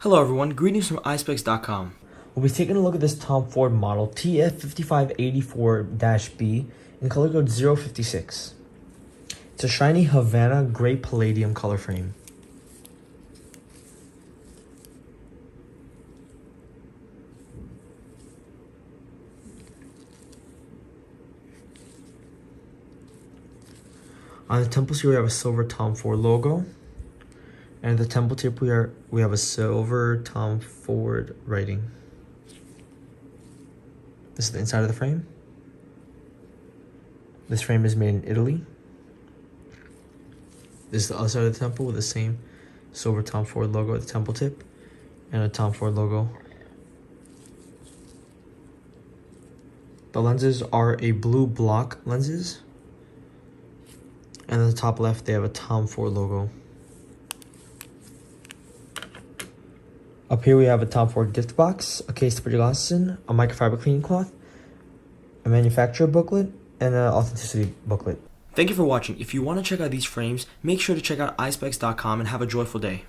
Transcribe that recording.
Hello everyone, greetings from Eyespecs.com. We'll be taking a look at this Tom Ford model TF5584-B in color code 056. It's a shiny Havana gray Palladium color frame. On the temples here we have a silver Tom Ford logo. And at the temple tip we have a silver Tom Ford writing. This is the inside of the frame. This frame is made in Italy. This is the other side of the temple with the same silver Tom Ford logo at the temple tip and a Tom Ford logo. The lenses are a blue block lenses. And at the top left they have a Tom Ford logo. Up here we have a Tom Ford gift box, a case to put your glasses in, a microfiber cleaning cloth, a manufacturer booklet, and an authenticity booklet. Thank you for watching. If you want to check out these frames, make sure to check out Eyespecs.com and have a joyful day.